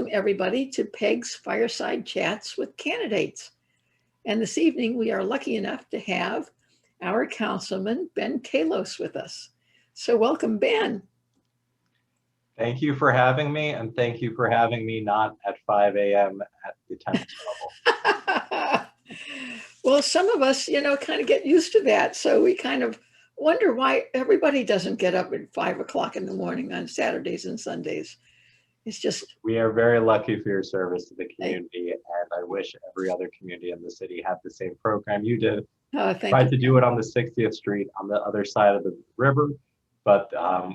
welcome everybody to Peg's Fireside Chats with Candidates. And this evening, we are lucky enough to have our Councilman Ben Kallos with us. So welcome, Ben. Thank you for having me, and thank you for having me not at 5 a.m. at the temperature level. Well, some of us, kind of get used to that. So we kind of wonder why everybody doesn't get up at 5 o'clock in the morning on Saturdays and Sundays. It's just... We are very lucky for your service to the community, and I wish every other community in the city had the same program you did. Tried to do it on the 60th Street on the other side of the river, but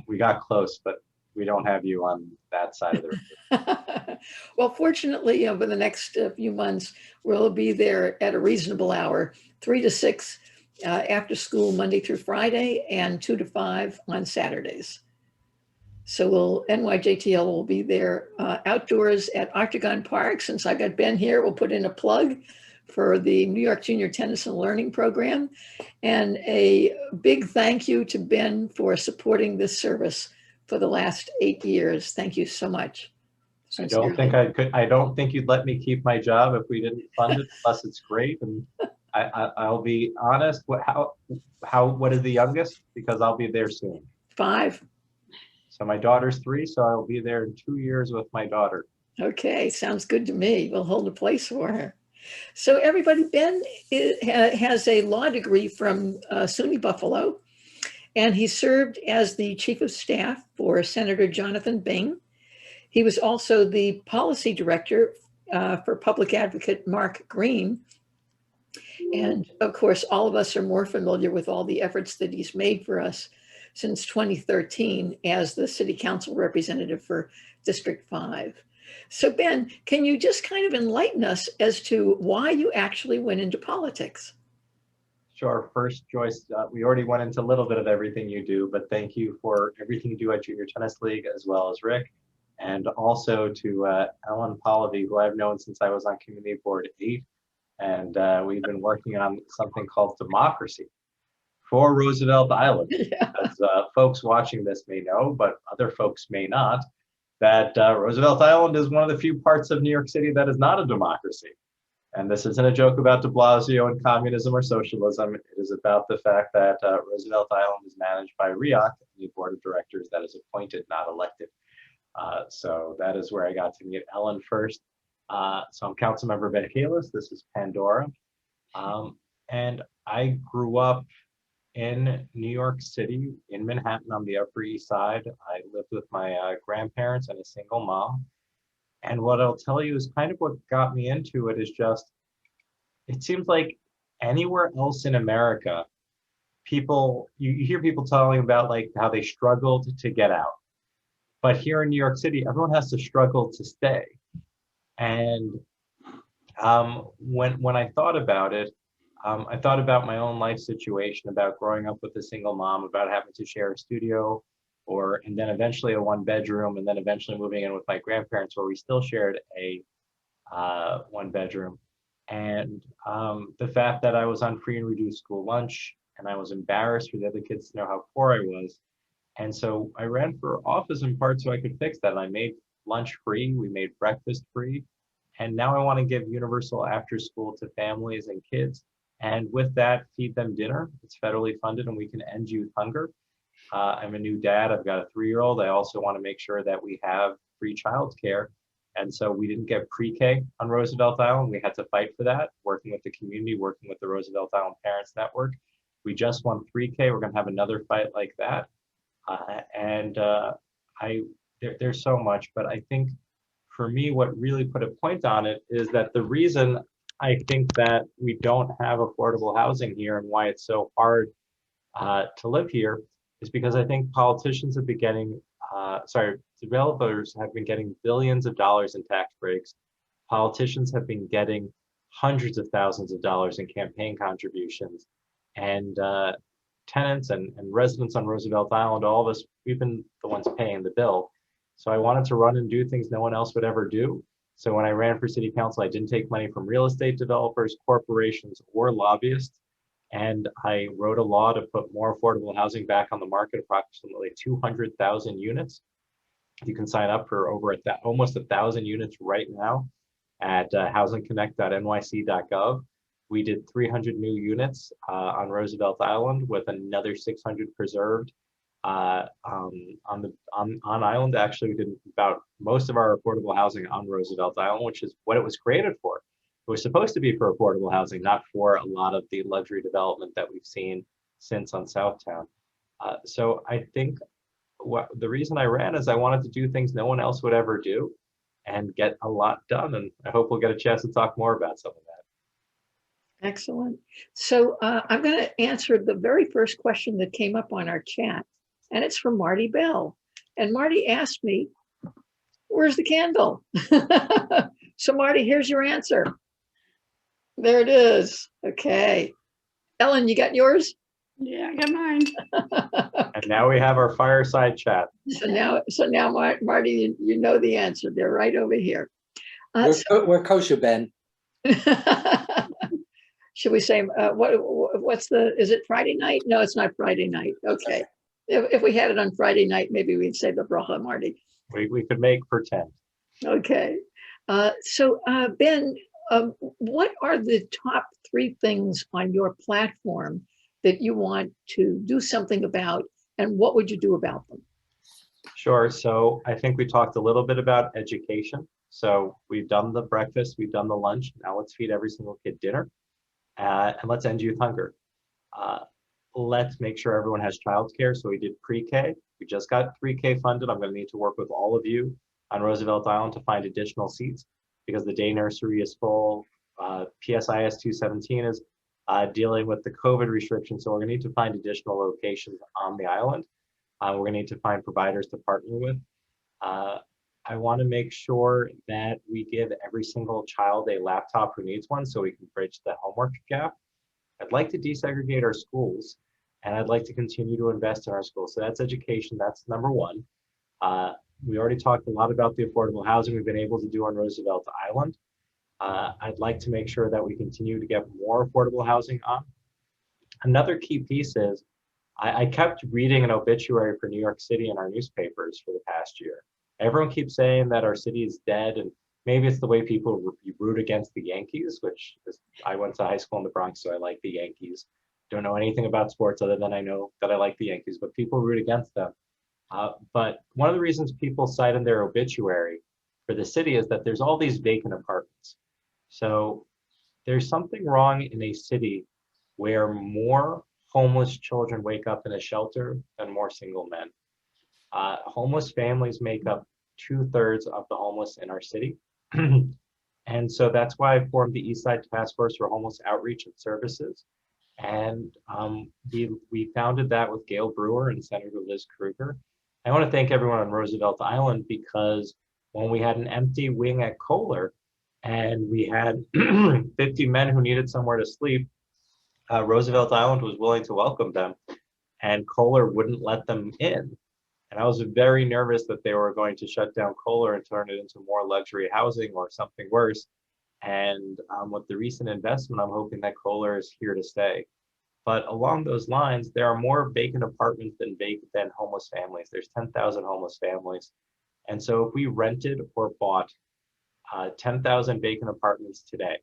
we got close, but we don't have you on that side of the river. Well, fortunately, over the next few months, we'll be there at a reasonable hour, 3 to 6 after school, Monday through Friday, and 2 to 5 on Saturdays. So NYJTL will be there outdoors at Octagon Park. Since I got Ben here, we'll put in a plug for the New York Junior Tennis and Learning Program. And a big thank you to Ben for supporting this service for the last 8 years. Thank you so much. Sincerely. I don't think you'd let me keep my job if we didn't fund it, plus it's great. And I'll be honest, what is the youngest? Because I'll be there soon. 5. So my daughter's 3, so I'll be there in 2 years with my daughter. Okay, sounds good to me. We'll hold a place for her. So everybody, Ben has a law degree from SUNY Buffalo, and he served as the chief of staff for Senator Jonathan Bing. He was also the policy director for public advocate Mark Green. And of course, all of us are more familiar with all the efforts that he's made for us since 2013 as the city council representative for District 5. So Ben, can you just kind of enlighten us as to why you actually went into politics? Sure. First, Joyce, we already went into a little bit of everything you do, but thank you for everything you do at Junior Tennis League, as well as Rick, and also to Ellen Polivy, who I've known since I was on Community Board 8, and we've been working on something called democracy for Roosevelt Island. Yeah. As folks watching this may know, but other folks may not, that Roosevelt Island is one of the few parts of New York City that is not a democracy. And this isn't a joke about de Blasio and communism or socialism. It is about the fact that Roosevelt Island is managed by REAC, the board of directors that is appointed, not elected. So that is where I got to meet Ellen first. So I'm Councilmember Ben Kallos. This is Pandora. And I grew up in New York City, in Manhattan on the Upper East Side. I lived with my grandparents and a single mom. And what I'll tell you is kind of what got me into it is just, it seems like anywhere else in America, you hear people talking about like how they struggled to get out. But here in New York City, everyone has to struggle to stay. And when I thought about it, I thought about my own life situation, about growing up with a single mom, about having to share a studio, and then eventually a 1-bedroom, and then eventually moving in with my grandparents where we still shared a 1-bedroom. And the fact that I was on free and reduced school lunch, and I was embarrassed for the other kids to know how poor I was. And so I ran for office in part so I could fix that. I made lunch free, we made breakfast free, and now I want to give universal after school to families and kids. And with that, feed them dinner. It's federally funded and we can end youth hunger. I'm a new dad. I've got a 3-year-old. I also want to make sure that we have free childcare. And so we didn't get pre-K on Roosevelt Island. We had to fight for that, working with the community, working with the Roosevelt Island Parents Network. We just won 3K. We're going to have another fight like that. There's so much, but I think for me, what really put a point on it is that the reason I think that we don't have affordable housing here and why it's so hard to live here is because I think politicians have been getting, developers have been getting billions of dollars in tax breaks. Politicians have been getting hundreds of thousands of dollars in campaign contributions. And tenants and residents on Roosevelt Island, all of us, we've been the ones paying the bill. So I wanted to run and do things no one else would ever do. So when I ran for city council, I didn't take money from real estate developers, corporations, or lobbyists. And I wrote a law to put more affordable housing back on the market, approximately 200,000 units. You can sign up for over almost 1,000 units right now at housingconnect.nyc.gov. We did 300 new units on Roosevelt Island, with another 600 preserved on island. Actually, we did about most of our affordable housing on Roosevelt Island, which is what it was created for. It was supposed to be for affordable housing, not for a lot of the luxury development that we've seen since on Southtown. So I think the reason I ran is I wanted to do things no one else would ever do and get a lot done. And I hope we'll get a chance to talk more about some of that. Excellent. So I'm going to answer the very first question that came up on our chat, and it's from Marty Bell. And Marty asked me, where's the candle? So Marty, here's your answer. There it is. Okay. Ellen, you got yours? Yeah, I got mine. And now we have our fireside chat. So now, Marty, you know the answer. They're right over here. We're kosher, Ben. Should we say is it Friday night? No, it's not Friday night. Okay. If we had it on Friday night, maybe we'd say the bracha, Marty. We could make pretend. Okay. So Ben, what are the top 3 things on your platform that you want to do something about, and what would you do about them? Sure. So I think we talked a little bit about education. So we've done the breakfast, we've done the lunch. Now let's feed every single kid dinner, and let's end youth hunger. Let's make sure everyone has childcare. So we did pre-K. We just got 3K funded. I'm going to need to work with all of you on Roosevelt Island to find additional seats, because the day nursery is full. PSIS 217 is dealing with the COVID restrictions. So we're going to need to find additional locations on the island. We're going to need to find providers to partner with. I want to make sure that we give every single child a laptop who needs one, so we can bridge the homework gap. I'd like to desegregate our schools, and I'd like to continue to invest in our schools. So that's education. That's number 1. We already talked a lot about the affordable housing we've been able to do on Roosevelt Island. I'd like to make sure that we continue to get more affordable housing on. Another key piece is I kept reading an obituary for New York City in our newspapers for the past year. Everyone keeps saying that our city is dead, and maybe it's the way people root against the Yankees, which is, I went to high school in the Bronx, so I like the Yankees. Don't know anything about sports other than I know that I like the Yankees, but people root against them. But one of the reasons people cite in their obituary for the city is that there's all these vacant apartments. So there's something wrong in a city where more homeless children wake up in a shelter than more single men. Homeless families make up 2/3 of the homeless in our city. And so that's why I formed the East Side Task Force for Homeless Outreach and Services. And we founded that with Gale Brewer and Senator Liz Krueger. I want to thank everyone on Roosevelt Island, because when we had an empty wing at Kohler and we had 50 men who needed somewhere to sleep, Roosevelt Island was willing to welcome them, and Kohler wouldn't let them in. And I was very nervous that they were going to shut down Kohler and turn it into more luxury housing or something worse. And with the recent investment, I'm hoping that Kohler is here to stay. But along those lines, there are more vacant apartments than homeless families. There's 10,000 homeless families. And so if we rented or bought 10,000 vacant apartments today,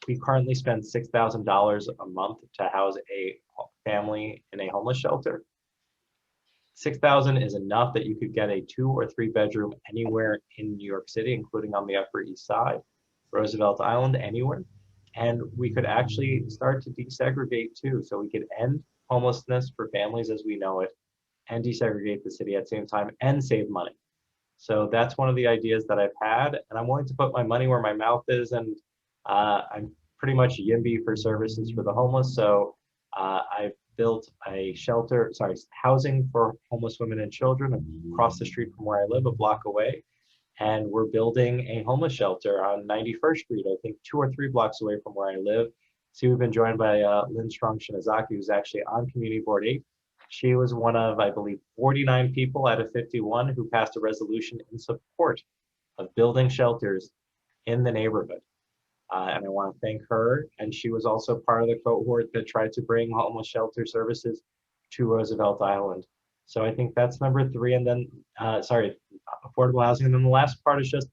we currently spend $6,000 a month to house a family in a homeless shelter. $6,000 is enough that you could get a 2 or 3 bedroom anywhere in New York City, including on the Upper East Side, Roosevelt Island, anywhere. And we could actually start to desegregate too. So we could end homelessness for families as we know it, and desegregate the city at the same time and save money. So that's one of the ideas that I've had, and I'm willing to put my money where my mouth is. And I'm pretty much YIMBY for services for the homeless. So I've built a housing for homeless women and children across the street from where I live, a block away. And we're building a homeless shelter on 91st Street, I think 2 or 3 blocks away from where I live. So we've been joined by Lynn Strong Shinazaki, who's actually on Community Board 8. She was one of, I believe, 49 people out of 51 who passed a resolution in support of building shelters in the neighborhood. And I want to thank her. And she was also part of the cohort that tried to bring homeless shelter services to Roosevelt Island. So I think that's number 3. And then, sorry, affordable housing. And then the last part is just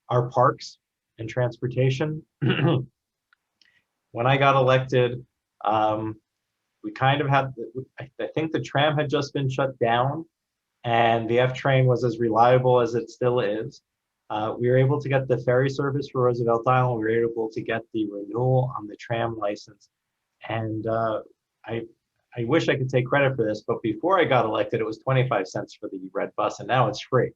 our parks and transportation. When I got elected, we kind of had, I think the tram had just been shut down and the F train was as reliable as it still is. We were able to get the ferry service for Roosevelt Island. We were able to get the renewal on the tram license. And I wish I could take credit for this, but before I got elected, it was 25 cents for the red bus, and now it's free.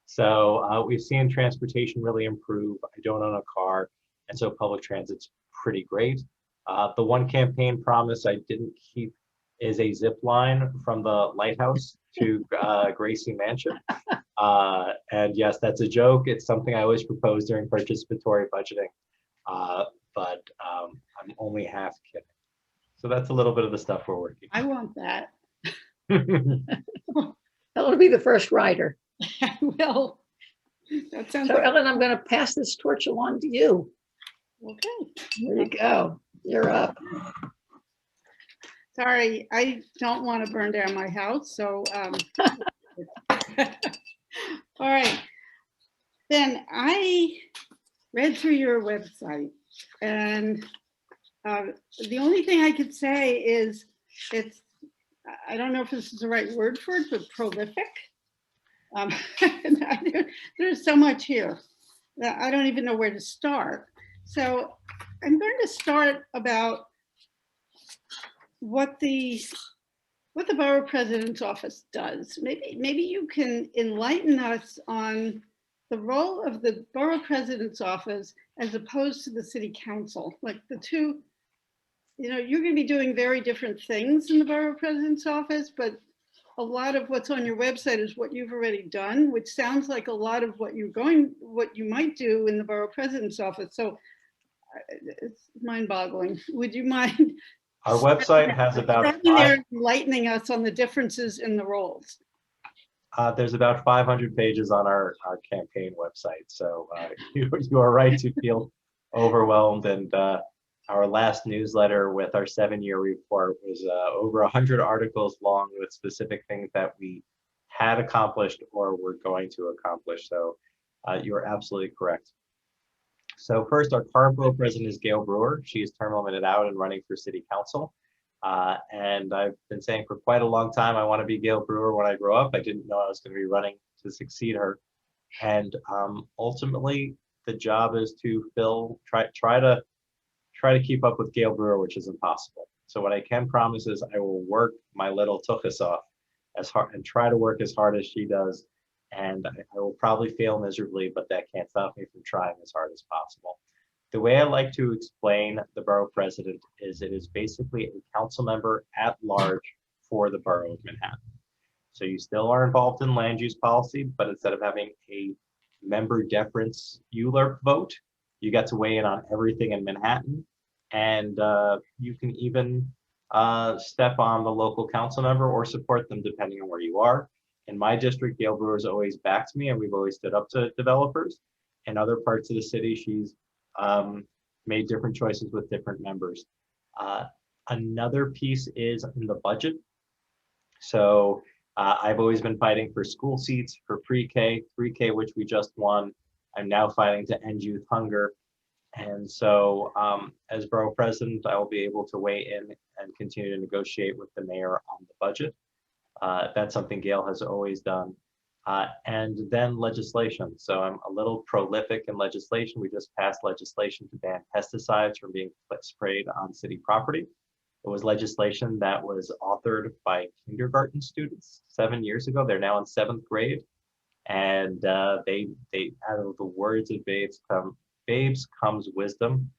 So we've seen transportation really improve. I don't own a car, and so public transit's pretty great. The one campaign promise I didn't keep is a zip line from the lighthouse to Gracie Mansion. And yes, that's a joke. It's something I always propose during participatory budgeting, but I'm only half kidding. So that's a little bit of the stuff we're working I want that. on. Ellen will be the first rider. I will. That sounds So like, Ellen, I'm going to pass this torch along to you. okay. There you go. You're up. Sorry, I don't want to burn down my house, so. All right. Ben, I read through your website, and the only thing I could say is it's, I don't know if this is the right word for it, but prolific. There's so much here that I don't even know where to start. So I'm going to start about what the borough president's office does. Maybe you can enlighten us on the role of the borough president's office as opposed to the city council. Like the two, you know, you're going to be doing very different things in the borough president's office, but a lot of what's on your website is what you've already done, which sounds like a lot of what you might do in the borough president's office. So it's mind-boggling. Would you mind? Our website has about Enlightening us on the differences in the roles. there's about 500 pages on our campaign website. So you are right to feel overwhelmed. And our last newsletter with our 7-year report was over 100 articles long with specific things that we had accomplished or were going to accomplish. So you are absolutely correct. So first, our current borough president is Gale Brewer. She is term limited out and running for city council. And I've been saying for quite a long time, I want to be Gale Brewer when I grow up. I didn't know I was going to be running to succeed her. And ultimately, the job is to try to keep up with Gale Brewer, which is impossible. So what I can promise is I will work my little tuchus off as hard and try to work as hard as she does. And I will probably fail miserably, but that can't stop me from trying as hard as possible. The way I like to explain the borough president is it is basically a council member at large for the borough of Manhattan. So you still are involved in land use policy, but instead of having a member deference ULURP vote, you get to weigh in on everything in Manhattan. And you can even step on the local council member or support them depending on where you are. In my district, Gale Brewer's always backed me and we've always stood up to developers. In other parts of the city, she's made different choices with different members. Another piece is in the budget. So I've always been fighting for school seats for pre-K, 3K, which we just won. I'm now fighting to end youth hunger. And so as borough president, I will be able to weigh in and continue to negotiate with the mayor on the budget. That's something Gale has always done. And then legislation. So I'm a little prolific in legislation. We just passed legislation to ban pesticides from being sprayed on city property. It was legislation that was authored by kindergarten students 7 years ago. They're now in 7th grade. And they out of the words of babes comes wisdom.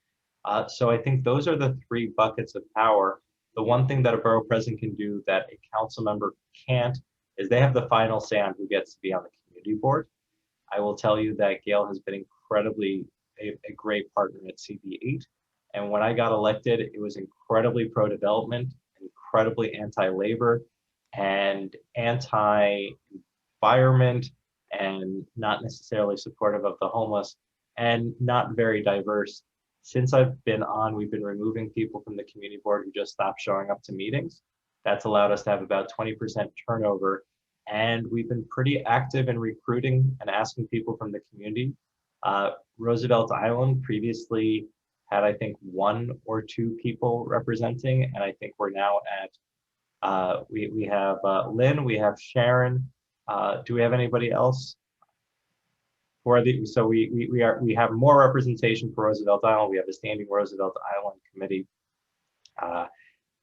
So I think those are the 3 buckets of power. The one thing that a borough president can do that a council member can't is they have the final say on who gets to be on the community board. I will tell you that Gale has been incredibly a great partner at CB8. And when I got elected, it was incredibly pro-development, incredibly anti-labor, and anti-environment, and not necessarily supportive of the homeless, and not very diverse. Since I've been on, we've been removing people from the community board who just stopped showing up to meetings. That's allowed us to have about 20% turnover and we've been pretty active in recruiting and asking people from the community. Roosevelt Island previously had, I think, 1 or 2 people representing, and I think we're now at, we have Lynn, we have Sharon. Do we have anybody else? So we have more representation for Roosevelt Island. We have a standing Roosevelt Island committee.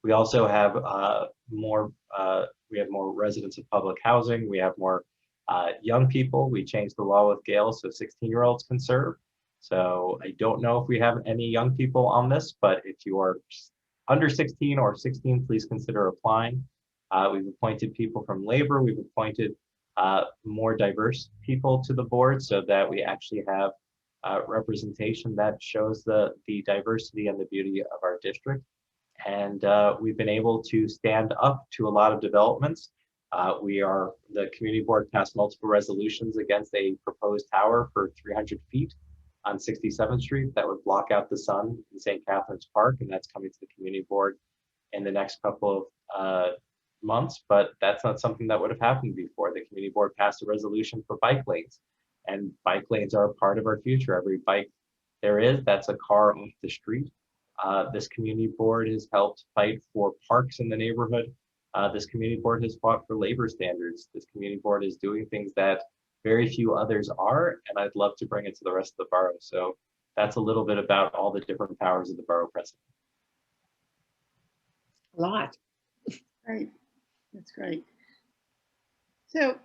We also have more residents of public housing. We have more young people. We changed the law with Gale so 16-year-olds can serve. So I don't know if we have any young people on this, but if you are under 16 or 16, please consider applying. We've appointed people from labor. We've appointed more diverse people to the board so that we actually have representation that shows the diversity and the beauty of our district. And we've been able to stand up to a lot of developments. The community board passed multiple resolutions against a proposed tower for 300 feet on 67th Street that would block out the sun in St. Catherine's Park, and that's coming to the community board in the next couple of months, but that's not something that would have happened before. The community board passed a resolution for bike lanes, and bike lanes are a part of our future. Every bike there is, that's a car off the street. This community board has helped fight for parks in the neighborhood. This community board has fought for labor standards. This community board is doing things that very few others are, and I'd love to bring it to the rest of the borough. So that's a little bit about all the different powers of the borough president. A lot. Right, that's great. So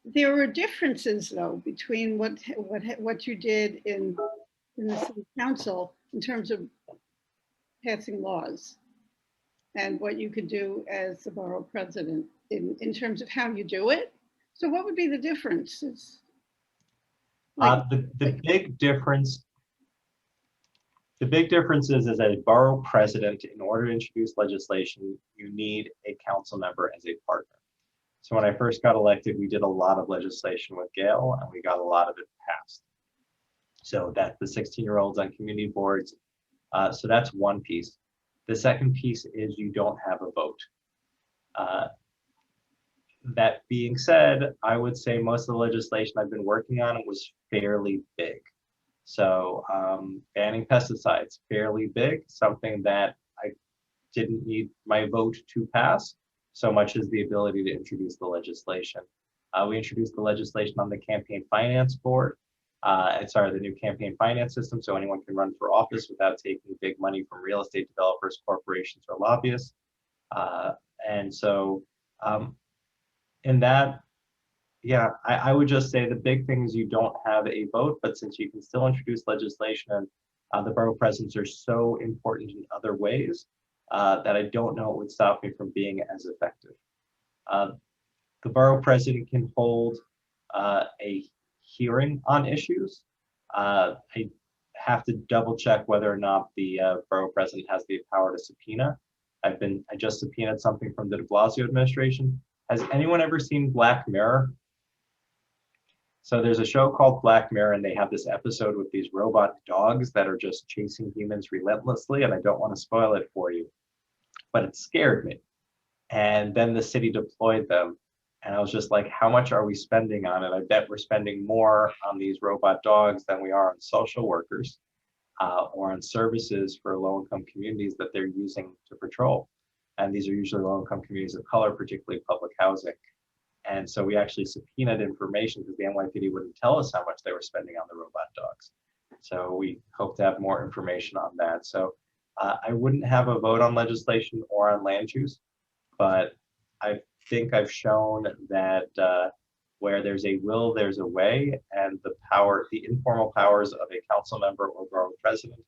there were differences though between what you did in the city council in terms of passing laws and what you could do as the borough president in terms of how you do it. So what would be the differences? The big difference is as a borough president, in order to introduce legislation, you need a council member as a partner. So when I first got elected, we did a lot of legislation with Gale, and we got a lot of it passed. So that's the 16-year-olds on community boards. So that's one piece. The second piece is you don't have a vote. That being said, I would say most of the legislation I've been working on was fairly big. So banning pesticides, fairly big, something that I didn't need my vote to pass so much as the ability to introduce the legislation. We introduced the legislation on the campaign finance board, the new campaign finance system, so anyone can run for office without taking big money from real estate developers, corporations, or lobbyists. In that, yeah, I would just say the big thing is you don't have a vote, but since you can still introduce legislation and the borough presidents are so important in other ways that I don't know it would stop me from being as effective. The borough president can hold a hearing on issues. I have to double check whether or not the borough president has the power to subpoena. I just subpoenaed something from the de Blasio administration. Has anyone ever seen Black Mirror? So there's a show called Black Mirror, and they have this episode with these robot dogs that are just chasing humans relentlessly, and I don't want to spoil it for you, but it scared me. And then the city deployed them, and I was just like, how much are we spending on it? I bet we're spending more on these robot dogs than we are on social workers or on services for low-income communities that they're using to patrol. And these are usually low-income communities of color, particularly public housing. And so we actually subpoenaed information because the NYPD wouldn't tell us how much they were spending on the robot dogs. So we hope to have more information on that. So I wouldn't have a vote on legislation or on land use, but I think I've shown that where there's a will, there's a way, and the informal powers of a council member or borough president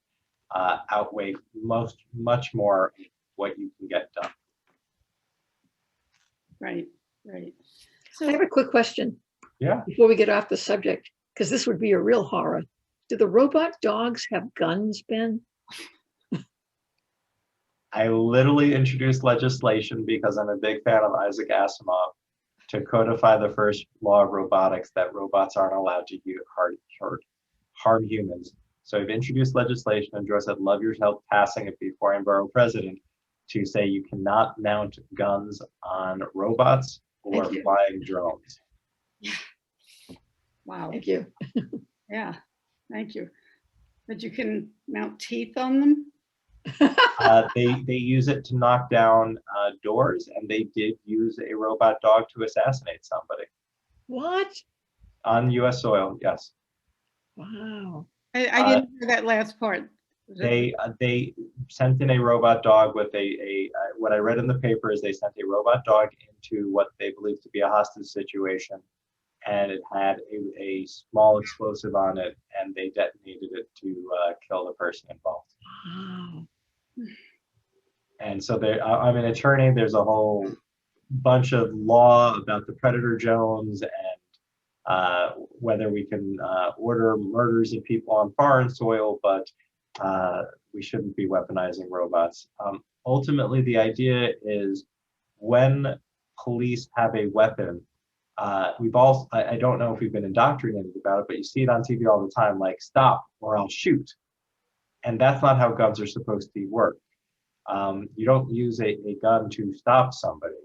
outweigh much more what you can get done. Right, right. I have a quick question. Yeah. Before we get off the subject, because this would be a real horror. Do the robot dogs have guns, Ben? I literally introduced legislation because I'm a big fan of Isaac Asimov to codify the first law of robotics that robots aren't allowed to harm humans. So I've introduced legislation, and Joe said, love your help passing it before I'm borough president. to say you cannot mount guns on robots or Thank you. flying drones. Wow. Thank you. Yeah, thank you. But you can mount teeth on them? They use it to knock down doors, and they did use a robot dog to assassinate somebody What? on U.S. soil. Yes. Wow. I didn't hear that last part. They sent in a robot dog with what I read in the paper is they sent a robot dog into what they believe to be a hostage situation, and it had a small explosive on it, and they detonated it to kill the person involved. Wow. And so I'm an attorney. There's a whole bunch of law about the predator drones and whether we can order murders of people on foreign soil, but we shouldn't be weaponizing robots. Ultimately, the idea is when police have a weapon, I don't know if we've been indoctrinated about it, but you see it on TV all the time, like stop or I'll shoot. And that's not how guns are supposed to work. You don't use a gun to stop somebody.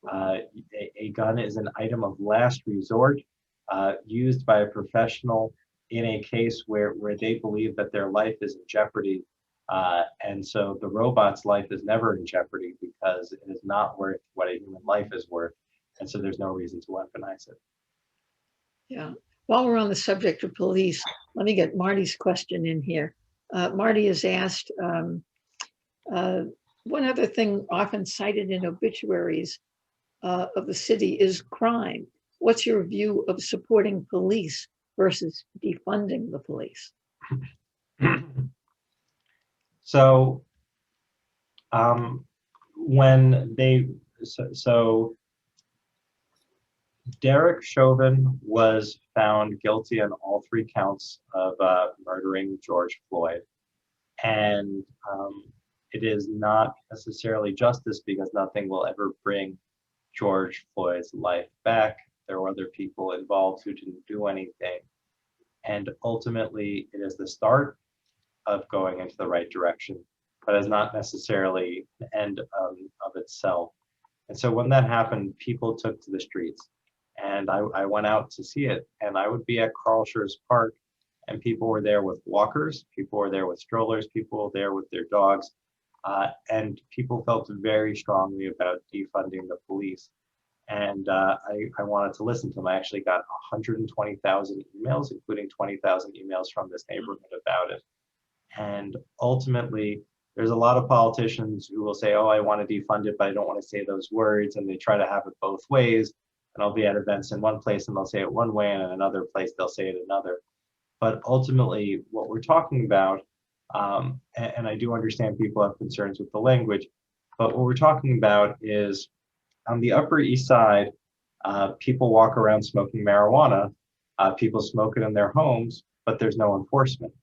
A gun is an item of last resort used by a professional in a case where they believe that their life is in jeopardy. And so the robot's life is never in jeopardy because it is not worth what a human life is worth. And so there's no reason to weaponize it. Yeah. While we're on the subject of police, let me get Marty's question in here. Marty has asked, one other thing often cited in obituaries of the city is crime. What's your view of supporting police versus defunding the police? So Derek Chauvin was found guilty on all 3 counts of murdering George Floyd. And it is not necessarily justice because nothing will ever bring George Floyd's life back. There were other people involved who didn't do anything. And ultimately, it is the start of going into the right direction, but is not necessarily the end of itself. And so when that happened, people took to the streets. And I went out to see it, and I would be at Carl Schurz Park, and people were there with walkers, people were there with strollers, people were there with their dogs, and people felt very strongly about defunding the police. And I wanted to listen to them. I actually got 120,000 emails, including 20,000 emails from this neighborhood about it. And ultimately, there's a lot of politicians who will say, oh, I want to defund it, but I don't want to say those words. And they try to have it both ways. And I'll be at events in one place and they'll say it one way, and in another place they'll say it another. But ultimately, what we're talking about, and I do understand people have concerns with the language, but what we're talking about is on the Upper East Side, people walk around smoking marijuana, people smoke it in their homes, but there's no enforcement.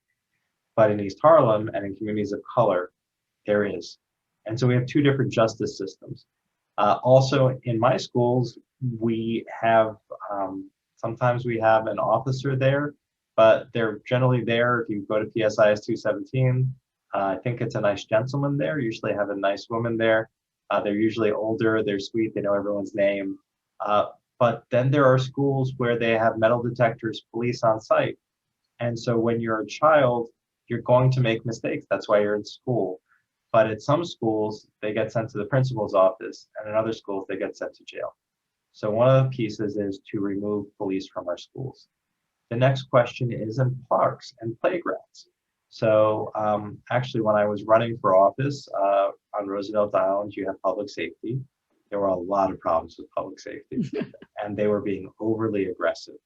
But in East Harlem and in communities of color, there is. And so we have 2 different justice systems. Also, in my schools, we have, sometimes we have an officer there, but they're generally there. If you go to PSIS 217, I think it's a nice gentleman there. Usually have a nice woman there. They're usually older, they're sweet, they know everyone's name. But then there are schools where they have metal detectors, police on site. And so when you're a child, you're going to make mistakes. That's why you're in school. But at some schools, they get sent to the principal's office, and in other schools, they get sent to jail. So one of the pieces is to remove police from our schools. The next question is in parks and playgrounds. So actually, when I was running for office on Roosevelt Island, you have public safety. There were a lot of problems with public safety, and they were being overly aggressive.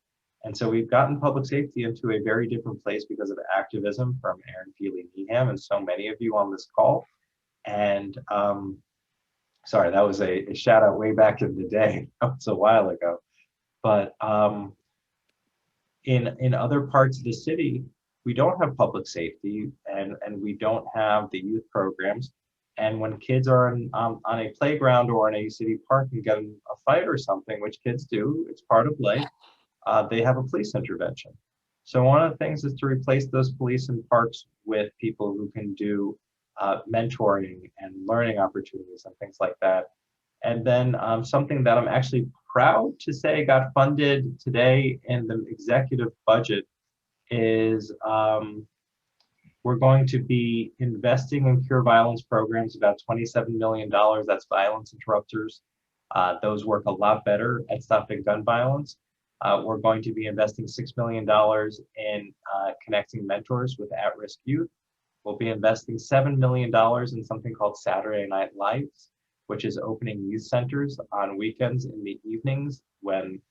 And so we've gotten public safety into a very different place because of activism from Aaron Feely-Needham and so many of you on this call. And sorry, that was a shout out way back in the day. That was a while ago. But in other parts of the city, we don't have public safety and we don't have the youth programs. And when kids are on a playground or in a city park and get in a fight or something, which kids do, it's part of life, they have a police intervention. So one of the things is to replace those police in parks with people who can do mentoring and learning opportunities and things like that. And then something that I'm actually proud to say got funded today in the executive budget is we're going to be investing in cure violence programs, about $27 million. That's violence interrupters. Those work a lot better at stopping gun violence. We're going to be investing $6 million in connecting mentors with at-risk youth. We'll be investing $7 million in something called Saturday Night Lights, which is opening youth centers on weekends in the evenings when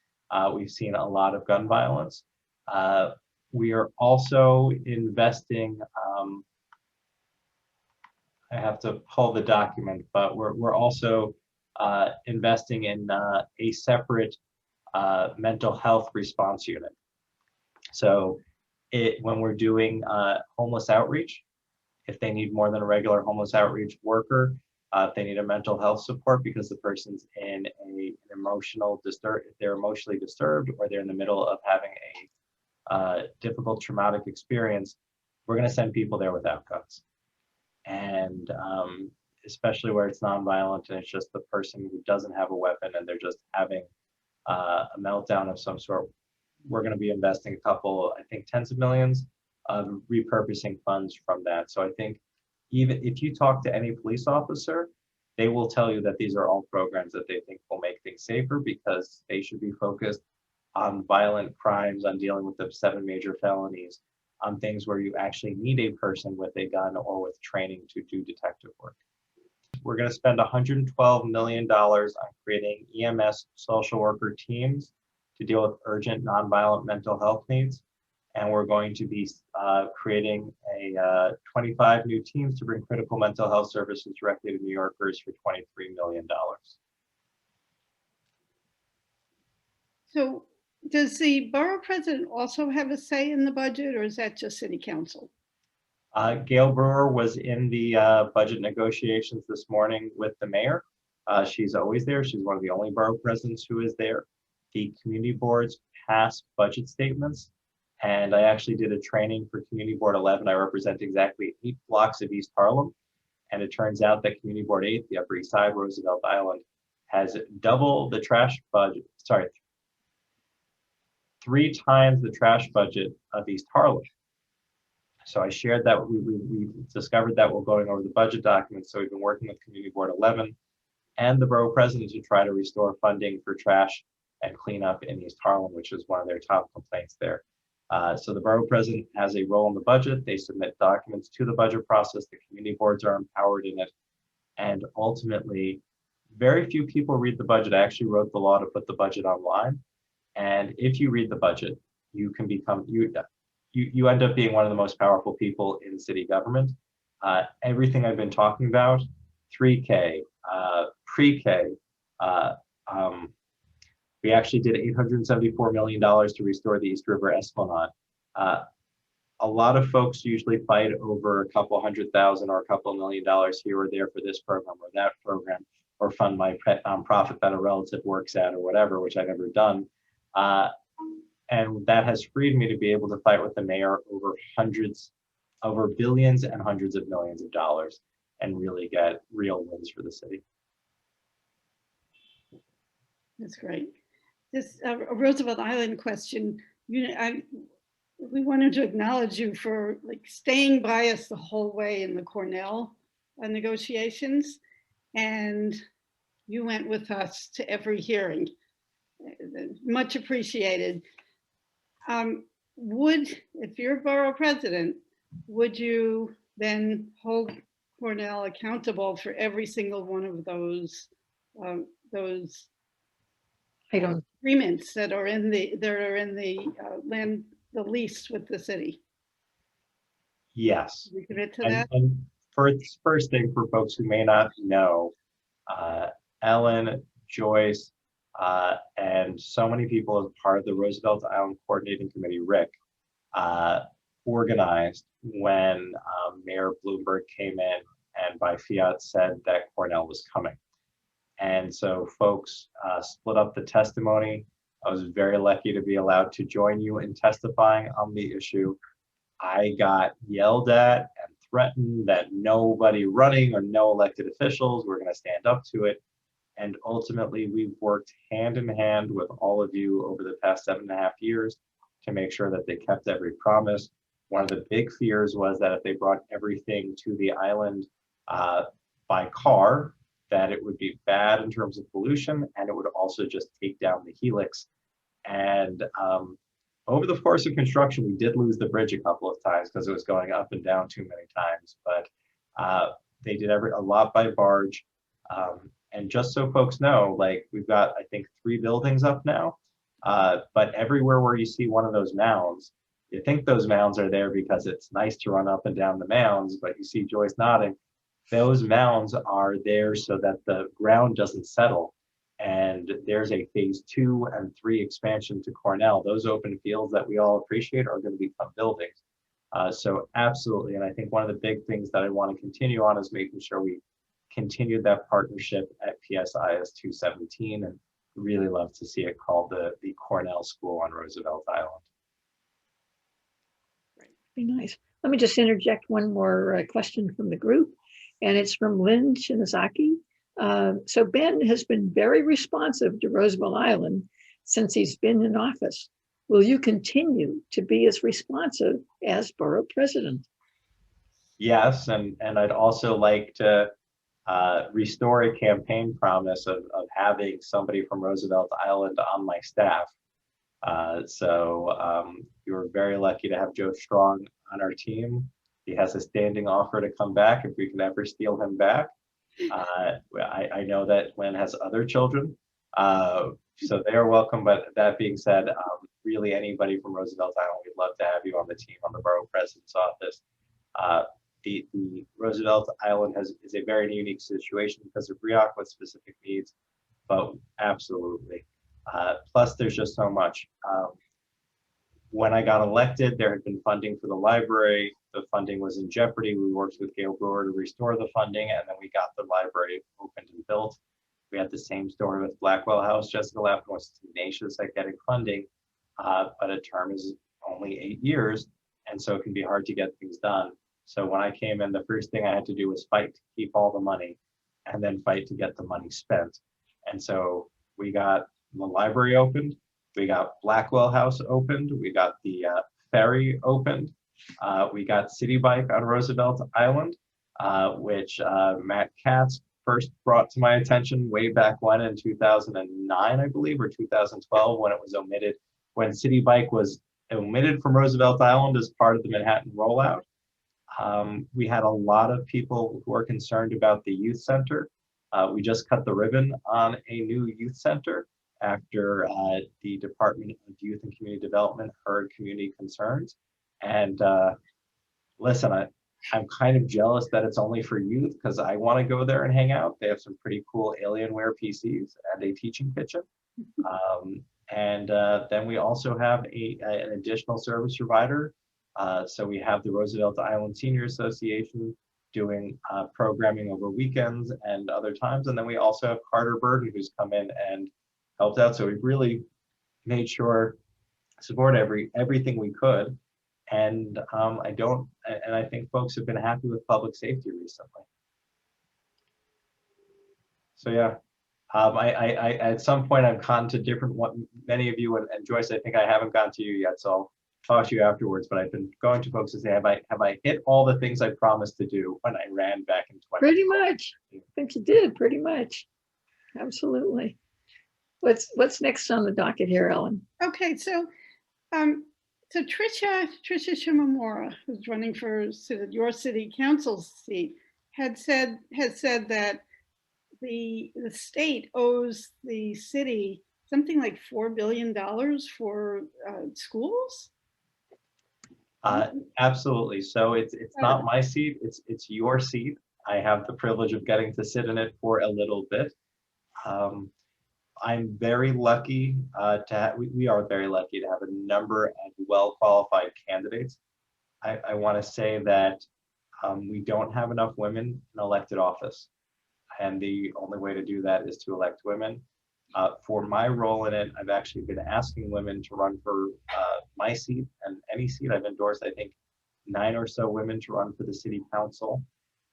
we've seen a lot of gun violence. We are also investing, I have to pull the document, but we're also investing in a separate mental health response unit. So when we're doing homeless outreach, if they need more than a regular homeless outreach worker, if they need a mental health support because the person's in an emotional disturb, if they're emotionally disturbed or they're in the middle of having a difficult traumatic experience, we're going to send people there without guns. And especially where it's nonviolent and it's just the person who doesn't have a weapon and they're just having a meltdown of some sort, we're going to be investing a couple, I think, tens of millions of repurposing funds from that. So I think even if you talk to any police officer, they will tell you that these are all programs that they think will make things safer because they should be focused on violent crimes, on dealing with the 7 major felonies, on things where you actually need a person with a gun or with training to do detective work. We're going to spend $112 million on creating EMS social worker teams to deal with urgent nonviolent mental health needs. And we're going to be creating 25 new teams to bring critical mental health services directly to New Yorkers for $23 million. So does the borough president also have a say in the budget, or is that just city council? Gale Brewer was in the budget negotiations this morning with the mayor. She's always there. She's one of the only borough presidents who is there. The community boards pass budget statements. And I actually did a training for Community Board 11. I represent exactly 8 blocks of East Harlem. And it turns out that Community Board 8, the Upper East Side, Roosevelt Island, has double the trash budget, 3 times the trash budget of East Harlem. So I shared that, we discovered that while going over the budget documents. So we've been working with Community Board 11 and the borough president to try to restore funding for trash and cleanup in East Harlem, which is one of their top complaints there. So the borough president has a role in the budget. They submit documents to the budget process. The community boards are empowered in it. And ultimately, very few people read the budget. I actually wrote the law to put the budget online. And if you read the budget, you can become, you end up being one of the most powerful people in city government. Everything I've been talking about, 3K, pre-K, we actually did $874 million to restore the East River Esplanade. A lot of folks usually fight over a couple $100,000 or a couple $1 million here or there for this program or that program, or fund my nonprofit that a relative works at or whatever, which I've never done. And that has freed me to be able to fight with the mayor over billions and hundreds of millions of dollars and really get real wins for the city. That's great. This Roosevelt Island question, we wanted to acknowledge you for staying by us the whole way in the Cornell negotiations, and you went with us to every hearing. Much appreciated. If you're borough president, would you then hold Cornell accountable for every single one of those agreements that are in the lease with the city? Yes. We commit to that. And first thing for folks who may not know, Ellen, Joyce, and so many people as part of the Roosevelt Island Coordinating Committee, Rick, organized when Mayor Bloomberg came in and by fiat said that Cornell was coming. And so folks split up the testimony. I was very lucky to be allowed to join you in testifying on the issue. I got yelled at and threaten that nobody running or no elected officials were going to stand up to it. And ultimately, we've worked hand in hand with all of you over the past 7.5 years to make sure that they kept every promise. One of the big fears was that if they brought everything to the island by car, that it would be bad in terms of pollution, and it would also just take down the helix. And over the course of construction, we did lose the bridge a couple of times because it was going up and down too many times. But they did a lot by barge. And just so folks know, like, we've got, I think, 3 buildings up now. But everywhere where you see one of those mounds, you think those mounds are there because it's nice to run up and down the mounds, but you see Joyce nodding. Those mounds are there so that the ground doesn't settle. And there's a phase 2 and 3 expansion to Cornell. Those open fields that we all appreciate are going to become buildings. So absolutely. And I think one of the big things that I want to continue on is making sure we continue that partnership at PSIS 217, and really love to see it called the Cornell School on Roosevelt Island. Be nice. Let me just interject one more question from the group, and it's from Lynn Shinazaki. So Ben has been very responsive to Roosevelt Island since he's been in office. Will you continue to be as responsive as borough president? Yes, and I'd also like to restore a campaign promise of having somebody from Roosevelt Island on my staff. So we were very lucky to have Joe Strong on our team. He has a standing offer to come back if we can ever steal him back. I know that Lynn has other children, so they are welcome. But that being said, really anybody from Roosevelt Island, we'd love to have you on the team on the borough president's office. The Roosevelt Island is a very unique situation because of REOC with specific needs, but absolutely. Plus, there's just so much. When I got elected, there had been funding for the library. The funding was in jeopardy. We worked with Gale Brewer to restore the funding, and then we got the library opened and built. We had the same story with Blackwell House. Jessica Lappin was tenacious at getting funding, but a term is only 8 years, and so it can be hard to get things done. So when I came in, the first thing I had to do was fight to keep all the money, and then fight to get the money spent. And so we got the library opened, we got Blackwell House opened, we got the ferry opened, we got City Bike on Roosevelt Island, which Matt Katz first brought to my attention way back when in 2009, I believe, or 2012, when it was omitted, when City Bike was omitted from Roosevelt Island as part of the Manhattan rollout. We had a lot of people who are concerned about the youth center. We just cut the ribbon on a new youth center after the Department of Youth and Community Development heard community concerns. And listen, I'm kind of jealous that it's only for youth because I want to go there and hang out. They have some pretty cool Alienware PCs and a teaching kitchen. Then we also have an additional service provider. So we have the Roosevelt Island Senior Association doing programming over weekends and other times. And then we also have Carter Burden, who's come in and helped out. So we've really made sure support everything we could. And I think folks have been happy with public safety recently. So yeah, I at some point I've gone to many of you and Joyce, I think I haven't gone to you yet. So I'll talk to you afterwards, but I've been going to folks to say, have I hit all the things I promised to do when I ran back in 20? Pretty much. I think you did, pretty much. Absolutely. What's next on the docket here, Ellen? Okay, so Tricia Shimamura, who's running for your city council seat, has said that the state owes the city something like $4 billion for schools. Absolutely. So it's not my seat, it's your seat. I have the privilege of getting to sit in it for a little bit. I'm very lucky we are very lucky to have a number of well-qualified candidates. I want to say that we don't have enough women in elected office. And the only way to do that is to elect women. For my role in it, I've actually been asking women to run for my seat and any seat I've endorsed. I think 9 or so women to run for the city council.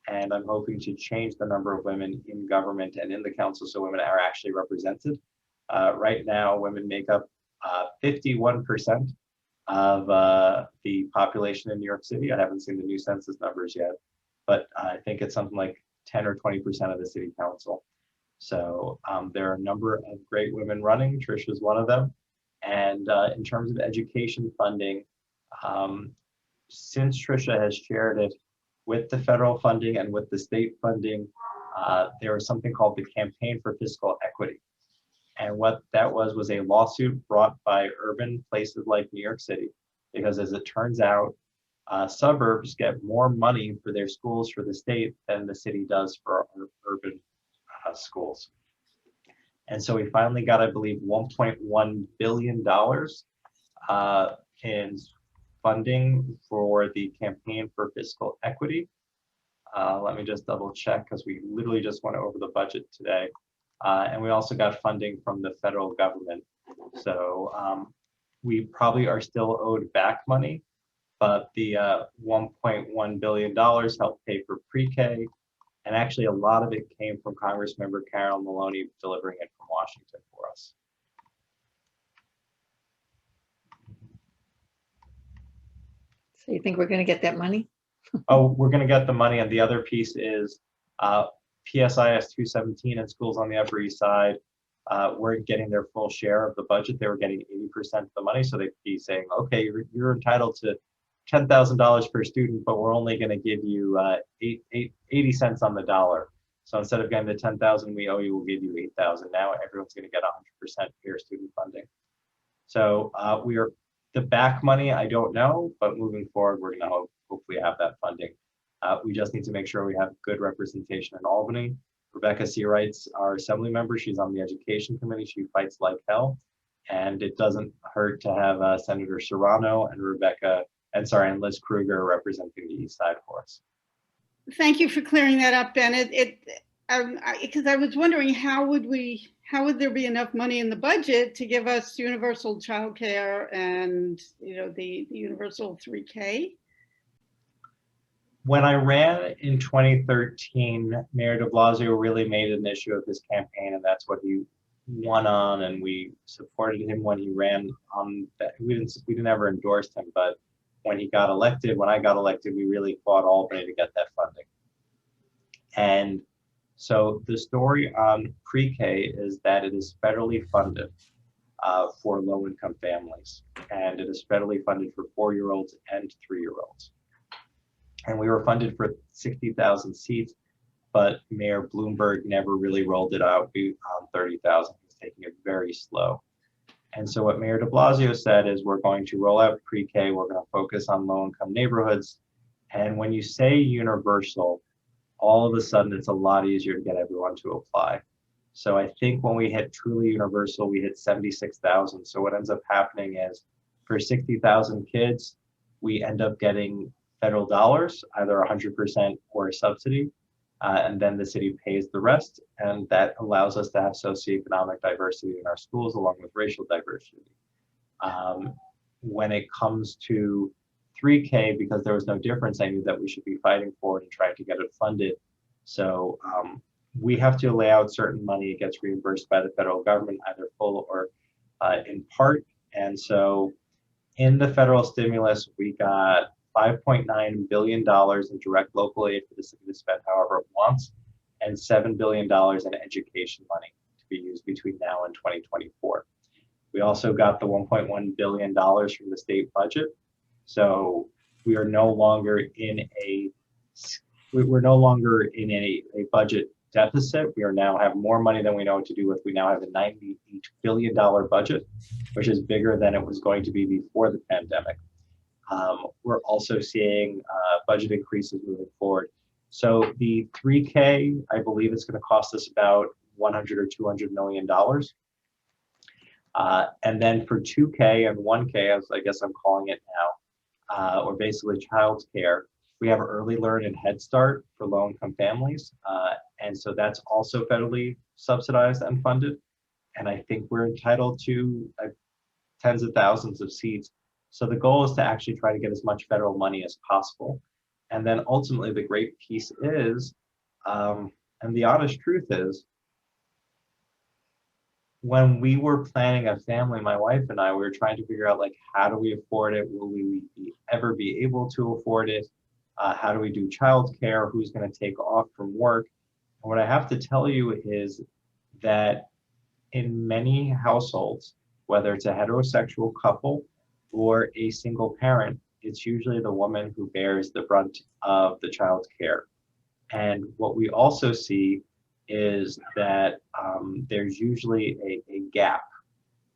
And I'm hoping to change the number of women in government and in the council so women are actually represented. Right now, women make up 51% of the population in New York City. I haven't seen the new census numbers yet, but I think it's something like 10 or 20% of the city council. So there are a number of great women running. Trish is one of them. And in terms of education funding, since Trisha has shared it with the federal funding and with the state funding, there was something called the Campaign for Fiscal Equity. And what that was a lawsuit brought by urban places like New York City, because as it turns out, suburbs get more money for their schools for the state than the city does for our urban schools. And so we finally got, I believe, $1.1 billion in funding for the Campaign for Fiscal Equity. Let me just double check because we literally just went over the budget today. And we also got funding from the federal government. So we probably are still owed back money, but the $1.1 billion helped pay for pre-K. And actually a lot of it came from Congressmember Carol Maloney delivering it from Washington for us. So you think we're going to get that money? Oh, we're going to get the money. And the other piece is PSIS 217 and schools on the Upper East Side weren't getting their full share of the budget. They were getting 80% of the money. So they'd be saying, okay, you're entitled to $10,000 per student, but we're only going to give you 80 cents on the dollar. So instead of getting the 10,000 we owe you, we'll give you 8,000. Now everyone's going to get 100% peer student funding. So the back money, I don't know, but moving forward, we're going to hopefully have that funding. We just need to make sure we have good representation in Albany. Rebecca Seawright's our assembly member. She's on the education committee. She fights like hell. And it doesn't hurt to have Senator Serrano and and Liz Kruger representing the East Side for us. Thank you for clearing that up, Ben. Because I was wondering how would there be enough money in the budget to give us universal childcare and the universal 3K? When I ran in 2013, Mayor de Blasio really made an issue of his campaign, and that's what he won on, and we supported him when he ran on that. We didn't ever endorse him, but when I got elected, we really fought Albany to get that funding. And so the story on pre-K is that it is federally funded for low-income families, and it is federally funded for 4-year-olds and 3-year-olds. And we were funded for 60,000 seats, but Mayor Bloomberg never really rolled it out on 30,000. He was taking it very slow. And so what Mayor de Blasio said is we're going to roll out pre-K, we're going to focus on low-income neighborhoods. And when you say universal, all of a sudden it's a lot easier to get everyone to apply. So I think when we hit truly universal, we hit 76,000. So what ends up happening is for 60,000 kids, we end up getting federal dollars, either 100% or a subsidy, and then the city pays the rest, and that allows us to have socioeconomic diversity in our schools along with racial diversity. When it comes to 3K, because there was no difference, I knew that we should be fighting for it and trying to get it funded. So we have to lay out certain money. It gets reimbursed by the federal government, either full or in part. And so in the federal stimulus, we got $5.9 billion in direct local aid for the city to spend however it wants, and $7 billion in education money to be used between now and 2024. We also got the $1.1 billion from the state budget. So we are no longer in a budget deficit. We now have more money than we know what to do with. We now have a $98 billion budget, which is bigger than it was going to be before the pandemic. We're also seeing budget increases moving forward. So the 3K, I believe it's going to cost us about $100 or $200 million. And then for 2K and 1K, as I guess I'm calling it now, or basically childcare, we have Early Learn and Head Start for low-income families. And so that's also federally subsidized and funded. And I think we're entitled to tens of thousands of seats. So the goal is to actually try to get as much federal money as possible. And then ultimately the great piece is, and the honest truth is, when we were planning a family, my wife and I, we were trying to figure out, like, how do we afford it? Will we ever be able to afford it? How do we do childcare? Who's going to take off from work? And what I have to tell you is that in many households, whether it's a heterosexual couple or a single parent, it's usually the woman who bears the brunt of the child care. And what we also see is that there's usually a gap,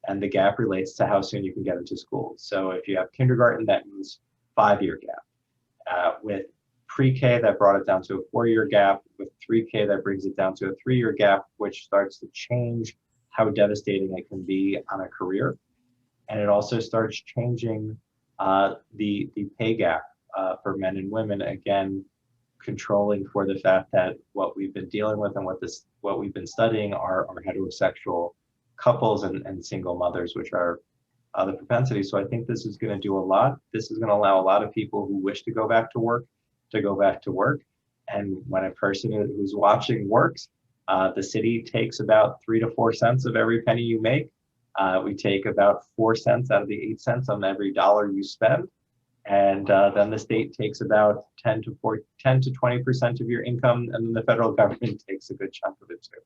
and the gap relates to how soon you can get into school. So if you have kindergarten, that means 5-year gap. With pre-K, that brought it down to a 4-year gap. With 3K, that brings it down to a 3-year gap, which starts to change how devastating it can be on a career. And it also starts changing the pay gap for men and women, again, controlling for the fact that what we've been dealing with and what we've been studying are heterosexual couples and single mothers, which are the propensities. So I think this is going to do a lot. This is going to allow a lot of people who wish to go back to work to go back to work. And when a person who's watching works, the city takes about 3 to 4 cents of every penny you make. We take about 4 cents out of the 8 cents on every dollar you spend. And then the state takes about 10 to 20% of your income, and then the federal government takes a good chunk of it too.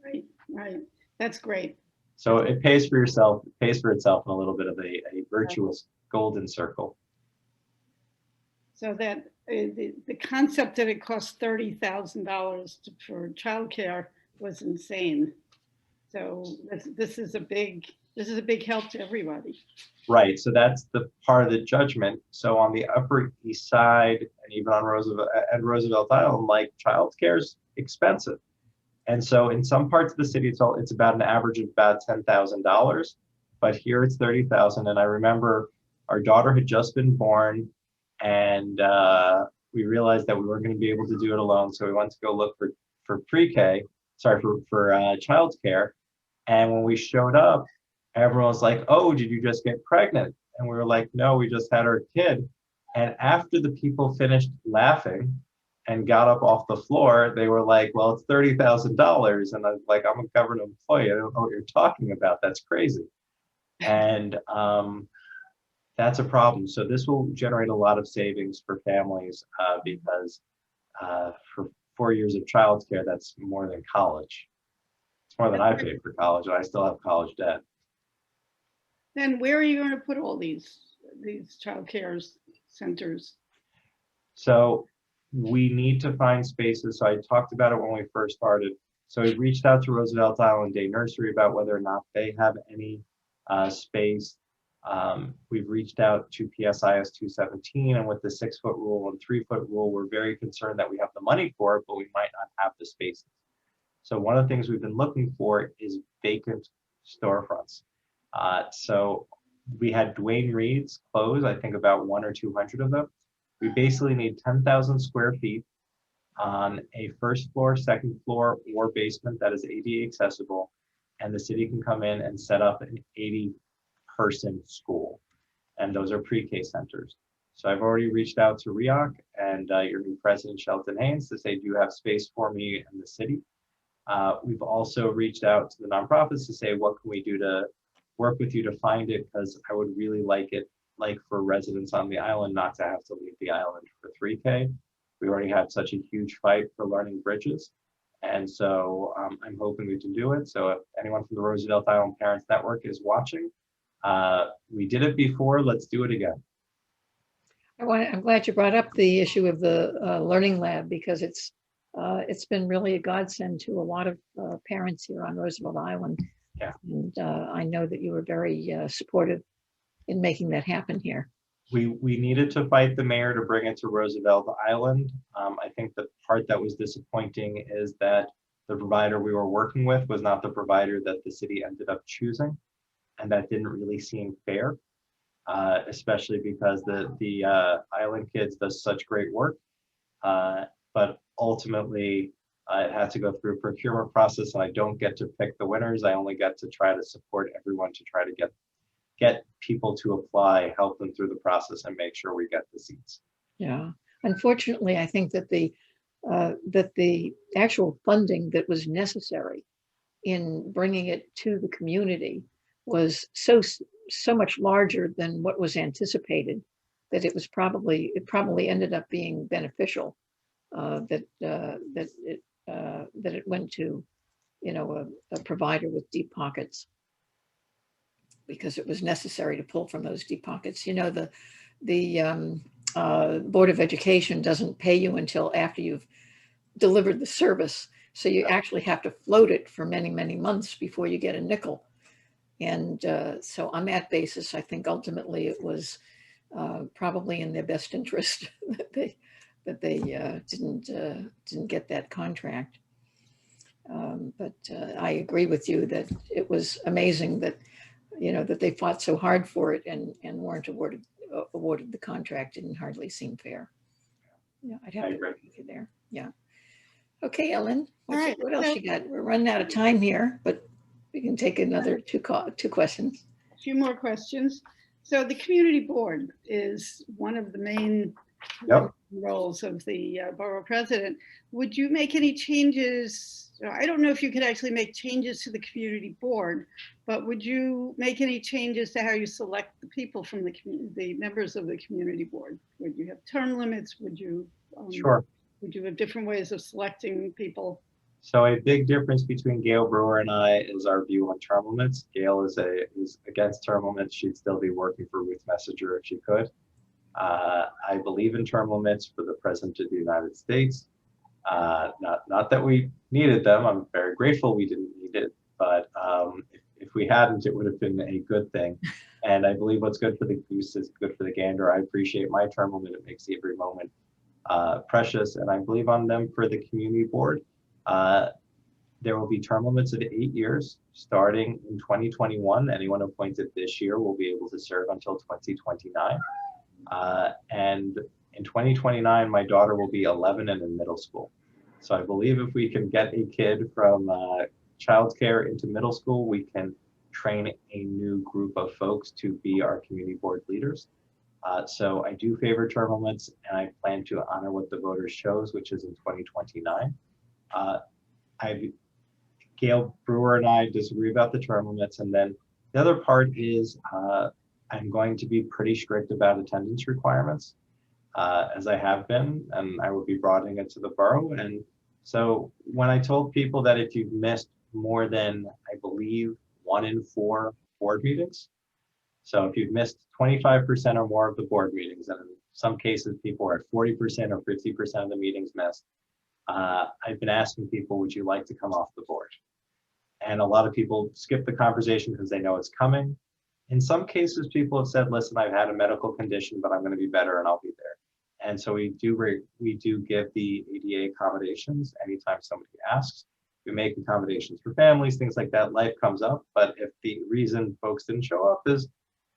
Right, right. That's great. So it pays for yourself, it pays for itself in a little bit of a virtuous golden circle. So that the concept that it costs $30,000 for childcare was insane. So this is a big help to everybody. Right. So that's the part of the judgment. So on the Upper East Side and even on Roosevelt Island, like, childcare is expensive. And so in some parts of the city, it's about an average of about $10,000, but here it's $30,000. And I remember our daughter had just been born, and we realized that we weren't going to be able to do it alone. So we went to go look for pre-K, for childcare. And when we showed up, everyone was like, "Oh, did you just get pregnant?" And we were like, "No, we just had our kid." And after the people finished laughing and got up off the floor, they were like, "Well, it's $30,000." And I was like, "I'm a government employee. I don't know what you're talking about. That's crazy." And that's a problem. So this will generate a lot of savings for families because for 4 years of childcare, that's more than college. It's more than I paid for college, and I still have college debt. Then where are you going to put all these childcare centers? So we need to find spaces. So I talked about it when we first started. So we reached out to Roosevelt Island Day Nursery about whether or not they have any space. We've reached out to PSIS 217, and with the 6-foot rule and 3-foot rule, we're very concerned that we have the money for it, but we might not have the spaces. So one of the things we've been looking for is vacant storefronts. So we had Dwayne Reed's close, I think about 100 or 200 of them. We basically need 10,000 square feet on a first floor, second floor, or basement that is ADA accessible, and the city can come in and set up an 80-person school, and those are pre-K centers. So I've already reached out to REOC and your new president, Shelton Haynes, to say, do you have space for me in the city? We've also reached out to the nonprofits to say, what can we do to work with you to find it? Because I would really like for residents on the island not to have to leave the island for 3K. We already had such a huge fight for learning bridges. And so I'm hoping we can do it. So if anyone from the Roosevelt Island Parents Network is watching, we did it before, let's do it again. I'm glad you brought up the issue of the Learning Lab, because it's been really a godsend to a lot of parents here on Roosevelt Island. Yeah. And I know that you were very supportive in making that happen here. We needed to fight the mayor to bring it to Roosevelt Island. I think the part that was disappointing is that the provider we were working with was not the provider that the city ended up choosing, and that didn't really seem fair, especially because the Island Kids does such great work, but ultimately it had to go through a procurement process, and I don't get to pick the winners. I only get to try to support everyone to try to get people to apply, help them through the process, and make sure we get the seats. Yeah. Unfortunately, I think that the actual funding that was necessary in bringing it to the community was so much larger than what was anticipated that it probably ended up being beneficial, that it went to, you know, a provider with deep pockets, because it was necessary to pull from those deep pockets. You know, the Board of Education doesn't pay you until after you've delivered the service. So you actually have to float it for many, many months before you get a nickel. And so on that basis, I think ultimately it was probably in their best interest that they didn't get that contract. But I agree with you that it was amazing that, you know, that they fought so hard for it and weren't awarded the contract. Didn't hardly seem fair. Yeah, I'd have to agree with you there. Yeah. Okay, Ellen, what else you got? We're running out of time here, but we can take another two questions. A few more questions. So the community board is one of the main roles of the borough president. Would you make any changes? I don't know if you could actually make changes to the community board, but would you make any changes to how you select the people from the members of the community board? Would you have term limits? Would you? Sure. Would you have different ways of selecting people? So a big difference between Gale Brewer and I is our view on term limits. Gale is against term limits. She'd still be working for Ruth Messenger if she could. I believe in term limits for the President of the United States. Not that we needed them. I'm very grateful we didn't need it, but if we hadn't, it would have been a good thing. And I believe what's good for the goose is good for the gander. I appreciate my term limit. It makes every moment precious, and I believe on them for the community board. There will be term limits of 8 years starting in 2021. Anyone appointed this year will be able to serve until 2029. And in 2029, my daughter will be 11 and in middle school. So I believe if we can get a kid from childcare into middle school, we can train a new group of folks to be our community board leaders. So I do favor term limits, and I plan to honor what the voters chose, which is in 2029. Gale Brewer and I disagree about the term limits, and then the other part is I'm going to be pretty strict about attendance requirements, as I have been, and I will be broadening it to the borough. And so when I told people that if you've missed more than, I believe, 1 in 4 board meetings, so if you've missed 25% or more of the board meetings, and in some cases people are at 40% or 50% of the meetings missed, I've been asking people, would you like to come off the board? And a lot of people skip the conversation because they know it's coming. In some cases, people have said, listen, I've had a medical condition, but I'm going to be better and I'll be there. And so we do give the ADA accommodations anytime somebody asks. We make accommodations for families, things like that. Life comes up, but if the reason folks didn't show up is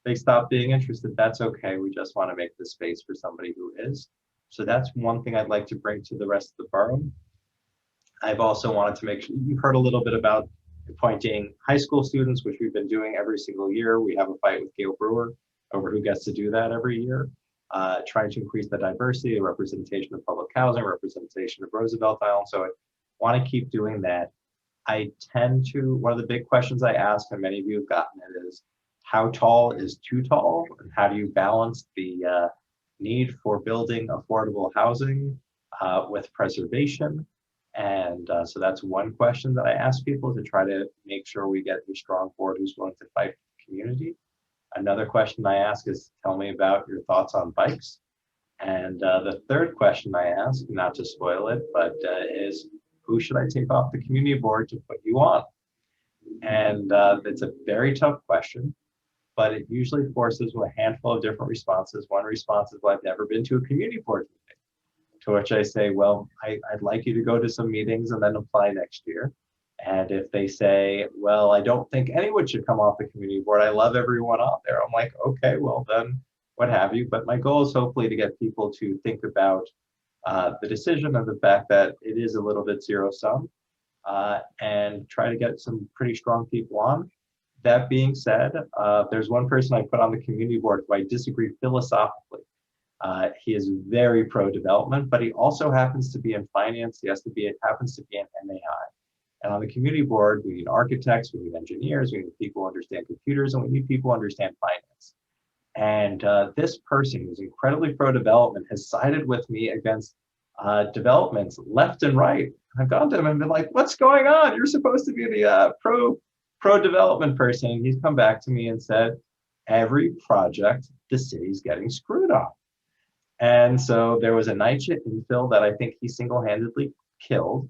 they stopped being interested, that's okay. We just want to make the space for somebody who is. So that's one thing I'd like to bring to the rest of the borough. I've also wanted to make sure, you've heard a little bit about appointing high school students, which we've been doing every single year. We have a fight with Gale Brewer over who gets to do that every year. Trying to increase the diversity, the representation of public housing, representation of Roosevelt Island. So I want to keep doing that. One of the big questions I ask, and many of you have gotten it, is how tall is too tall? And how do you balance the need for building affordable housing with preservation? And so that's one question that I ask people, to try to make sure we get a strong board who's willing to fight for the community. Another question I ask is, tell me about your thoughts on bikes. And the third question I ask, not to spoil it, but is, who should I take off the community board to put you on? And it's a very tough question, but it usually forces a handful of different responses. One response is, well, I've never been to a community board meeting. To which I say, well, I'd like you to go to some meetings and then apply next year. And if they say, well, I don't think anyone should come off the community board, I love everyone out there, I'm like, okay, well then, what have you. But my goal is hopefully to get people to think about the decision of the fact that it is a little bit zero sum, and try to get some pretty strong people on. that being said, there's one person I put on the community board who I disagree philosophically. He is very pro-development, but he also happens to be in finance. Happens to be in MAI. And on the community board, we need architects, we need engineers, we need people who understand computers, and we need people who understand finance. And this person who's incredibly pro-development has sided with me against developments left and right. I've gone to him and been like, what's going on? You're supposed to be the pro-development person. And he's come back to me and said, every project the city's getting screwed on. And so there was a NYJTL infill that I think he single-handedly killed,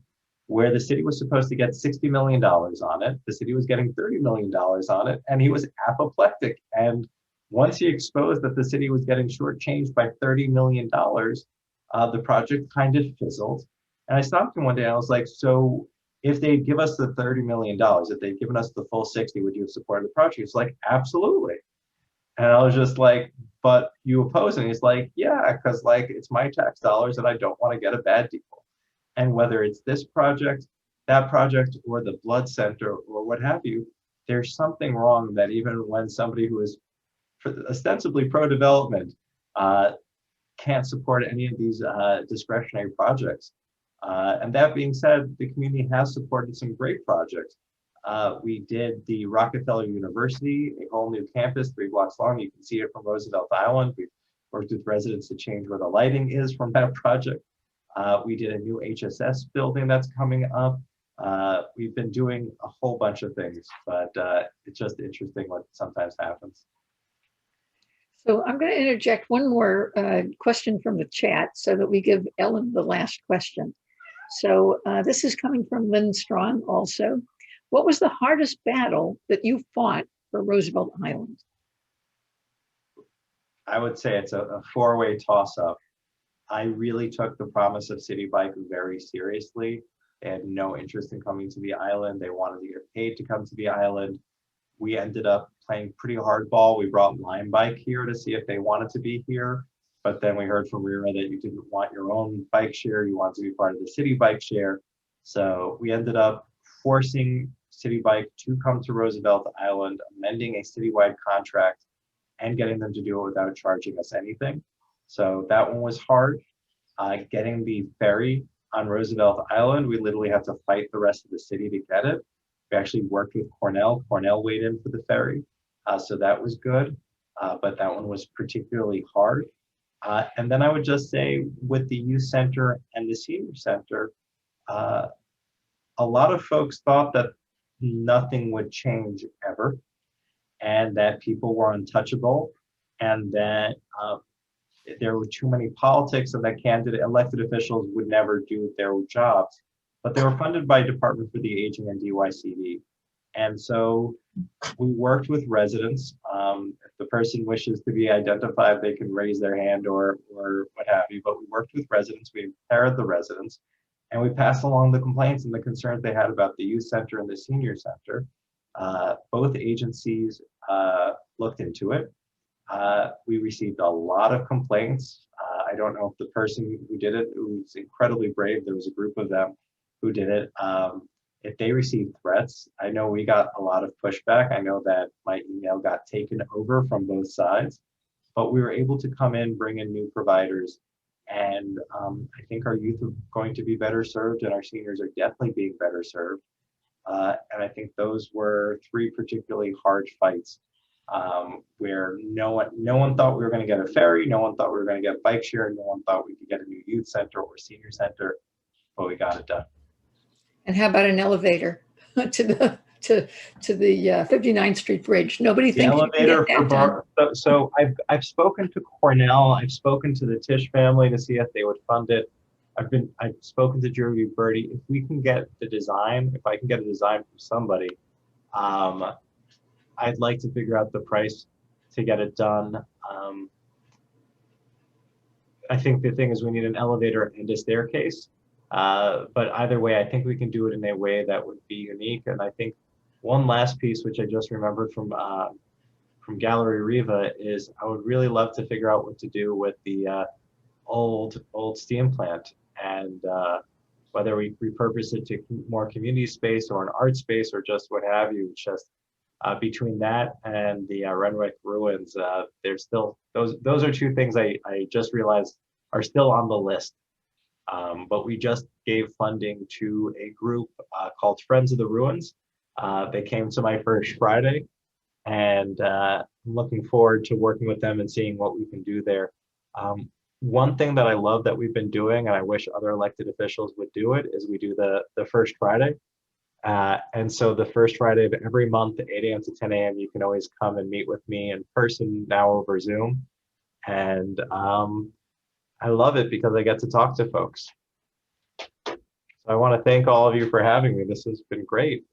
where the city was supposed to get $60 million on it. The city was getting $30 million on it, and he was apoplectic. And once he exposed that the city was getting shortchanged by $30 million, the project kind of fizzled. And I stopped him one day and I was like, so if they give us the $30 million, if they'd given us the full 60, would you have supported the project? He's like, absolutely. And I was just like, but you oppose it? And he's like, yeah, because like it's my tax dollars and I don't want to get a bad deal. And whether it's this project, that project, or the blood center, or what have you, there's something wrong that even when somebody who is ostensibly pro-development can't support any of these discretionary projects. And that being said, the community has supported some great projects. We did the Rockefeller University, a whole new campus, 3 blocks long. You can see it from Roosevelt Island. We've worked with residents to change where the lighting is from that project. We did a new HSS building that's coming up. We've been doing a whole bunch of things, but it's just interesting what sometimes happens. So I'm going to interject one more question from the chat so that we give Ellen the last question. So this is coming from Lynn Strong also. What was the hardest battle that you fought for Roosevelt Island? I would say it's a 4-way toss-up. I really took the promise of City Bike very seriously. They had no interest in coming to the island. They wanted to get paid to come to the island. We ended up playing pretty hardball. We brought Lime Bike here to see if they wanted to be here. But then we heard from RERA that you didn't want your own bike share. You wanted to be part of the City Bike share. So we ended up forcing City Bike to come to Roosevelt Island, amending a citywide contract and getting them to do it without charging us anything. So that one was hard. Getting the ferry on Roosevelt Island, we literally had to fight the rest of the city to get it. We actually worked with Cornell. Cornell weighed in for the ferry. So that was good, but that one was particularly hard. And then I would just say with the youth center and the senior center, a lot of folks thought that nothing would change ever and that people were untouchable and that there were too many politics and that elected officials would never do their jobs. But they were funded by Department for the Aging and DYCD. And so we worked with residents. If the person wishes to be identified, they can raise their hand or what have you. But we worked with residents, we empowered the residents, and we passed along the complaints and the concerns they had about the youth center and the senior center. Both agencies looked into it. We received a lot of complaints. I don't know if the person who did it, who was incredibly brave, there was a group of them who did it. If they received threats, I know we got a lot of pushback. I know that my email got taken over from both sides, but we were able to come in, bring in new providers, and I think our youth are going to be better served and our seniors are definitely being better served. And I think those were 3 particularly hard fights where no one thought we were going to get a ferry, no one thought we were going to get bike share, no one thought we could get a new youth center or senior center, but we got it done. And how about an elevator to the 59th Street Bridge? Nobody thinks you can get that done. So I've spoken to Cornell, I've spoken to the Tisch family to see if they would fund it. I've spoken to Jeremy Birdie. If we can get the design, if I can get a design from somebody, I'd like to figure out the price to get it done. I think the thing is we need an elevator and a staircase. But either way, I think we can do it in a way that would be unique. And I think one last piece, which I just remembered from Gallery Riva, is I would really love to figure out what to do with the old steam plant and whether we repurpose it to more community space or an art space or just what have you. It's just between that and the Renwick ruins, there's still those are two things I just realized are still on the list. But we just gave funding to a group called Friends of the Ruins. They came to my first Friday, and I'm looking forward to working with them and seeing what we can do there. One thing that I love that we've been doing, and I wish other elected officials would do it, is we do the first Friday. And so the first Friday of every month, 8 a.m. to 10 a.m., you can always come and meet with me in person, now over Zoom. And I love it because I get to talk to folks. So I want to thank all of you for having me. This has been great.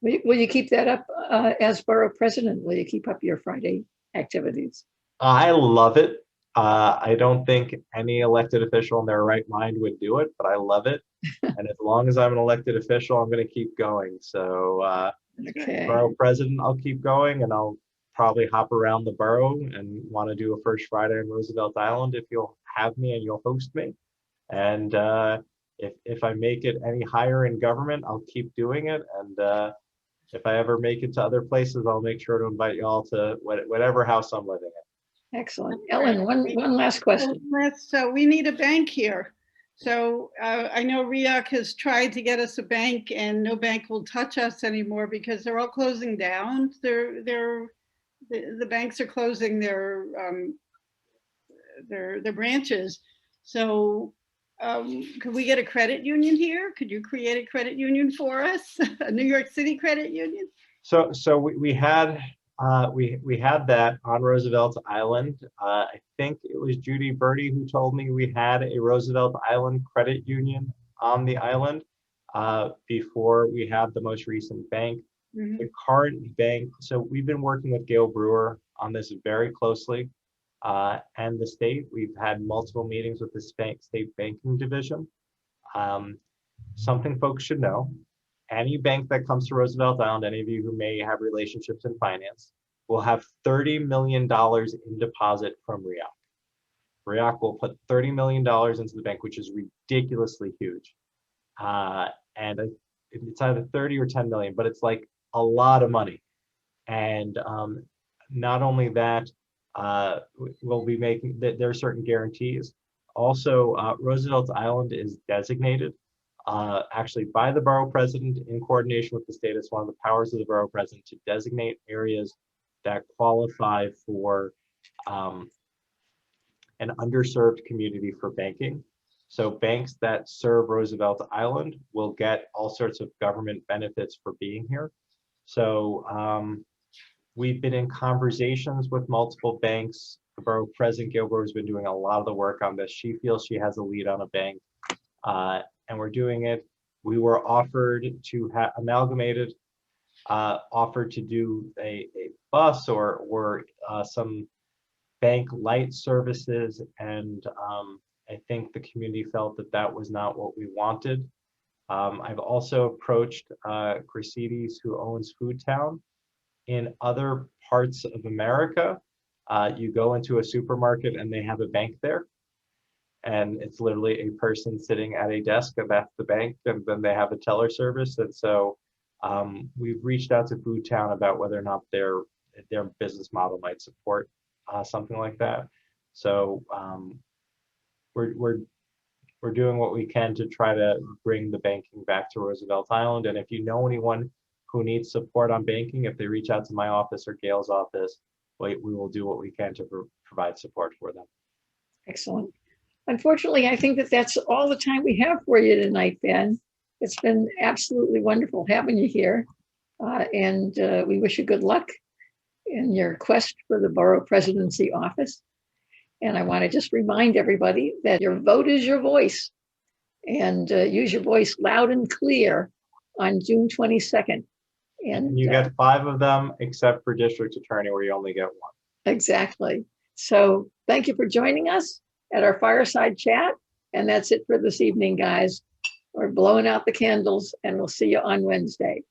Will you keep that up as borough president? Will you keep up your Friday activities? I love it. I don't think any elected official in their right mind would do it, but I love it. And as long as I'm an elected official, I'm going to keep going. So Okay. borough president, I'll keep going, and I'll probably hop around the borough and want to do a first Friday on Roosevelt Island if you'll have me and you'll host me. And if I make it any higher in government, I'll keep doing it. And if I ever make it to other places, I'll make sure to invite you all to whatever house I'm living in. Excellent. Ellen, one last question. So we need a bank here. So I know REAC has tried to get us a bank, and no bank will touch us anymore because they're all closing down. The banks are closing their branches. So could we get a credit union here? Could you create a credit union for us? A New York City credit union? So we had that on Roosevelt Island. I think it was Judy Birdie who told me we had a Roosevelt Island credit union on the island before we had the most recent bank. Mm-hmm. The current bank, so we've been working with Gale Brewer on this very closely, and the state. We've had multiple meetings with the state banking division. Something folks should know: any bank that comes to Roosevelt Island, any of you who may have relationships in finance, will have $30 million in deposit from REAC. REAC will put $30 million into the bank, which is ridiculously huge. And it's either 30 or 10 million, but it's like a lot of money. And not only that, we'll be making, there are certain guarantees. Also, Roosevelt Island is designated actually by the borough president in coordination with the state. It's one of the powers of the borough president to designate areas that qualify for an underserved community for banking. So banks that serve Roosevelt Island will get all sorts of government benefits for being here. So we've been in conversations with multiple banks. The borough president, Gale Brewer, has been doing a lot of the work on this. She feels she has a lead on a bank. And we're doing it. We were offered to have amalgamated, offered to do a bus or some bank light services. And I think the community felt that that was not what we wanted. I've also approached Gracie's, who owns Food Town. In other parts of America, you go into a supermarket and they have a bank there. And it's literally a person sitting at a desk, and that's the bank, and then they have a teller service. And so we've reached out to Food Town about whether or not their business model might support something like that. So we're doing what we can to try to bring the banking back to Roosevelt Island. And if you know anyone who needs support on banking, if they reach out to my office or Gale's office, we will do what we can to provide support for them. Excellent. Unfortunately, I think that that's all the time we have for you tonight, Ben. It's been absolutely wonderful having you here. And we wish you good luck in your quest for the borough presidency office. And I want to just remind everybody that your vote is your voice, and use your voice loud and clear on June 22nd. And you get 5 of them, except for district attorney, where you only get 1. Exactly. So thank you for joining us at our fireside chat. And that's it for this evening, guys. We're blowing out the candles, and we'll see you on Wednesday.